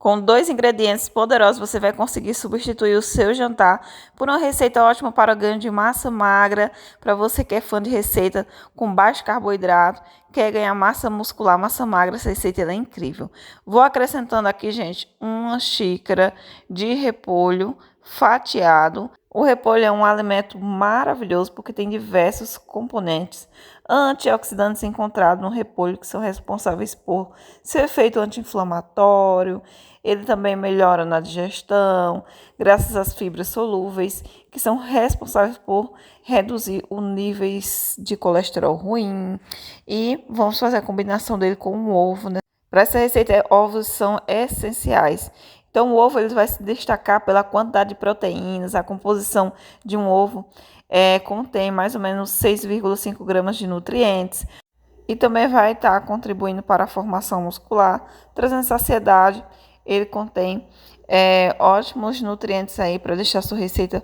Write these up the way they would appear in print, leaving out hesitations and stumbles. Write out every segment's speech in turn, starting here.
Com 2 ingredientes poderosos, você vai conseguir substituir o seu jantar por uma receita ótima para o ganho de massa magra, para você que é fã de receita com baixo carboidrato, quer ganhar massa muscular, massa magra, essa receita é incrível. Vou acrescentando aqui, gente, 1 xícara de repolho fatiado. O repolho é um alimento maravilhoso porque tem diversos componentes antioxidantes encontrados no repolho que são responsáveis por seu efeito anti-inflamatório. Ele também melhora na digestão, graças às fibras solúveis, que são responsáveis por reduzir os níveis de colesterol ruim. E vamos fazer a combinação dele com o ovo, né? Para essa receita, ovos são essenciais. Então, o ovo ele vai se destacar pela quantidade de proteínas. A composição de um ovo contém mais ou menos 6,5 gramas de nutrientes. E também vai estar contribuindo para a formação muscular, trazendo saciedade. Ele contém ótimos nutrientes aí para deixar a sua receita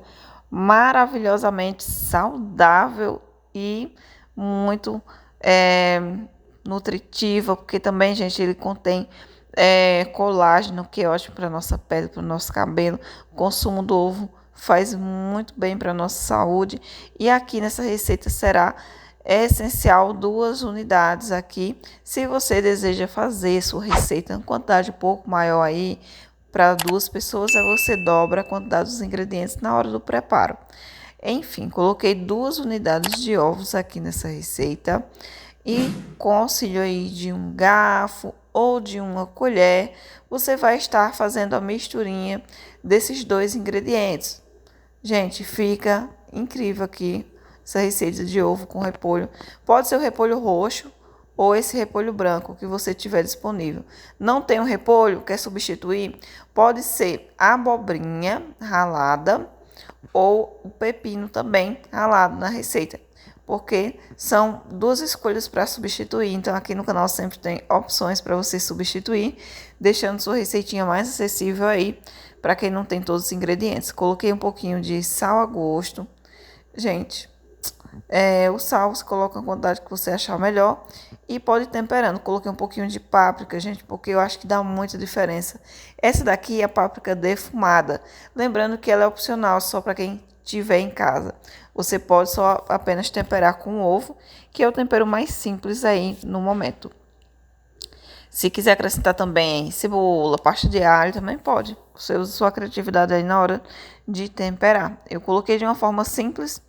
maravilhosamente saudável e muito nutritiva, porque também, gente, ele contém colágeno, que é ótimo para a nossa pele, para o nosso cabelo. O consumo do ovo faz muito bem para a nossa saúde. E aqui nessa receita será essencial 2 unidades aqui. Se você deseja fazer sua receita em quantidade um pouco maior aí, para 2 pessoas, aí você dobra a quantidade dos ingredientes na hora do preparo. Enfim, coloquei 2 unidades de ovos aqui nessa receita. E com auxílio aí de um garfo ou de uma colher, você vai estar fazendo a misturinha desses 2 ingredientes. Gente, fica incrível aqui essa receita de ovo com repolho. Pode ser o repolho roxo ou esse repolho branco que você tiver disponível. Não tem o repolho, quer substituir? Pode ser a abobrinha ralada ou o pepino também ralado na receita, porque são 2 escolhas para substituir. Então, aqui no canal sempre tem opções para você substituir, deixando sua receitinha mais acessível aí para quem não tem todos os ingredientes. Coloquei um pouquinho de sal a gosto. Gente, o sal você coloca a quantidade que você achar melhor e pode ir temperando. Coloquei um pouquinho de páprica, gente, porque eu acho que dá muita diferença. Essa daqui é a páprica defumada. Lembrando que ela é opcional, só para quem tiver em casa. Você pode só apenas temperar com ovo, que é o tempero mais simples aí no momento. Se quiser acrescentar também cebola, pasta de alho, também pode. Você usa sua criatividade aí na hora de temperar. Eu coloquei de uma forma simples,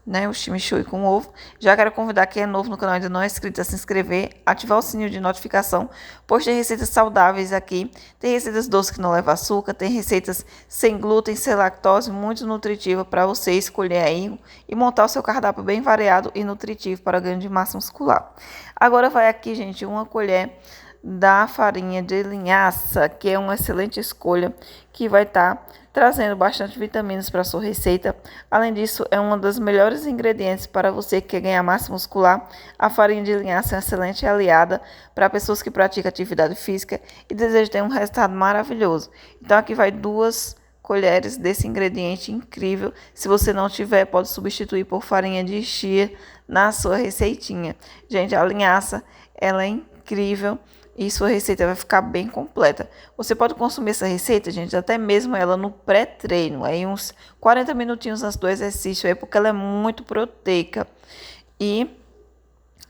né, o chimichurri com ovo. Já quero convidar quem é novo no canal e ainda não é inscrito a se inscrever, ativar o sininho de notificação, pois tem receitas saudáveis aqui. Tem receitas doces que não levam açúcar, tem receitas sem glúten, sem lactose, muito nutritiva para você escolher aí e montar o seu cardápio bem variado e nutritivo para ganho de massa muscular. Agora vai aqui, gente, 1 colher da farinha de linhaça, que é uma excelente escolha, que vai estar trazendo bastante vitaminas para a sua receita. Além disso, é um dos melhores ingredientes para você que quer ganhar massa muscular. A farinha de linhaça é uma excelente aliada para pessoas que praticam atividade física e desejam ter um resultado maravilhoso. Então, aqui vai 2 colheres desse ingrediente incrível. Se você não tiver, pode substituir por farinha de chia na sua receitinha. Gente, a linhaça, ela é incrível e sua receita vai ficar bem completa. Você pode consumir essa receita, gente, até mesmo ela no pré-treino, aí uns 40 minutinhos antes do exercício, aí, porque ela é muito proteica. E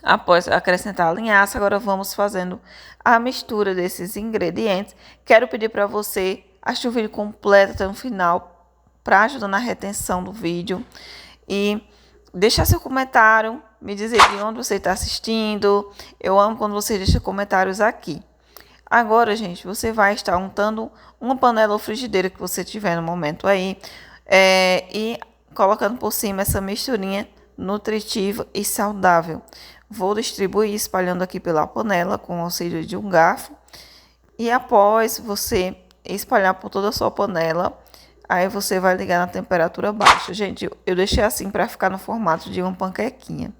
após acrescentar a linhaça, agora vamos fazendo a mistura desses ingredientes. Quero pedir para você assistir o vídeo completo até o final, para ajudar na retenção do vídeo. E deixar seu comentário, me dizer de onde você está assistindo. Eu amo quando você deixa comentários aqui. Agora, gente, você vai estar untando uma panela ou frigideira que você tiver no momento aí. E colocando por cima essa misturinha nutritiva e saudável. Vou distribuir espalhando aqui pela panela com o auxílio de um garfo. E após você espalhar por toda a sua panela, aí você vai ligar na temperatura baixa. Gente, eu deixei assim para ficar no formato de uma panquequinha.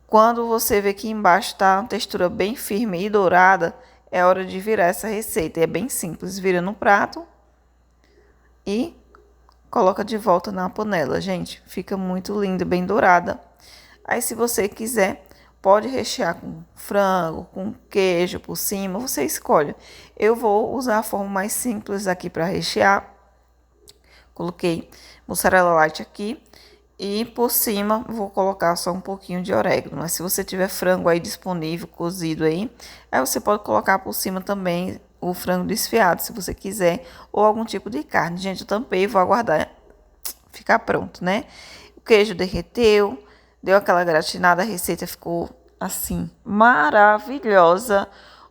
Quando você vê que embaixo está uma textura bem firme e dourada, é hora de virar essa receita. É bem simples, vira no prato e coloca de volta na panela. Gente, fica muito linda, bem dourada. Aí, se você quiser, Pode rechear com frango, com queijo por cima, você escolhe. Eu vou usar a forma mais simples aqui para rechear. Coloquei mussarela light aqui e por cima vou colocar só um pouquinho de orégano. Mas se você tiver frango aí disponível, cozido aí você pode colocar por cima também o frango desfiado, se você quiser, ou algum tipo de carne. Gente, eu tampei e vou aguardar ficar pronto, né? O queijo derreteu, deu aquela gratinada, a receita ficou assim, maravilhosa.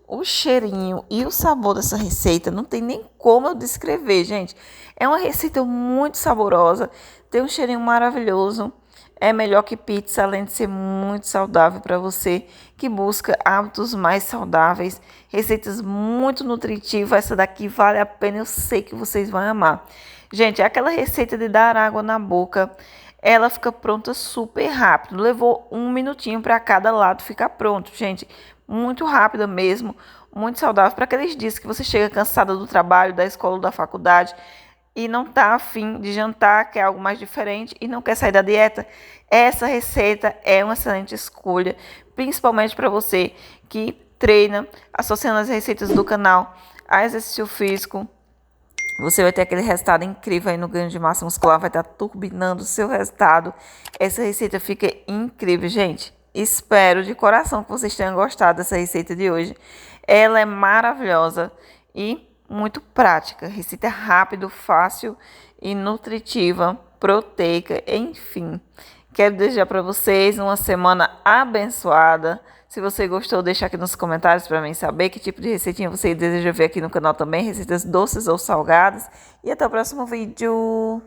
O cheirinho e o sabor dessa receita não tem nem como eu descrever, gente. É uma receita muito saborosa, tem um cheirinho maravilhoso. É melhor que pizza, além de ser muito saudável para você que busca hábitos mais saudáveis, receitas muito nutritivas. Essa daqui vale a pena, eu sei que vocês vão amar. Gente, é aquela receita de dar água na boca. Ela fica pronta super rápido. Levou 1 minutinho para cada lado ficar pronto, gente. Muito rápida mesmo, muito saudável. Para aqueles dias que você chega cansada do trabalho, da escola ou da faculdade e não tá afim de jantar, quer algo mais diferente e não quer sair da dieta, essa receita é uma excelente escolha, principalmente para você que treina, associando as receitas do canal a exercício físico. Você vai ter aquele resultado incrível aí no ganho de massa muscular, vai estar turbinando o seu resultado. Essa receita fica incrível, gente. Espero de coração que vocês tenham gostado dessa receita de hoje. Ela é maravilhosa e muito prática. Receita rápida, fácil e nutritiva, proteica, enfim. Quero desejar para vocês uma semana abençoada. Se você gostou, deixa aqui nos comentários para mim saber que tipo de receitinha você deseja ver aqui no canal também. Receitas doces ou salgadas. E até o próximo vídeo.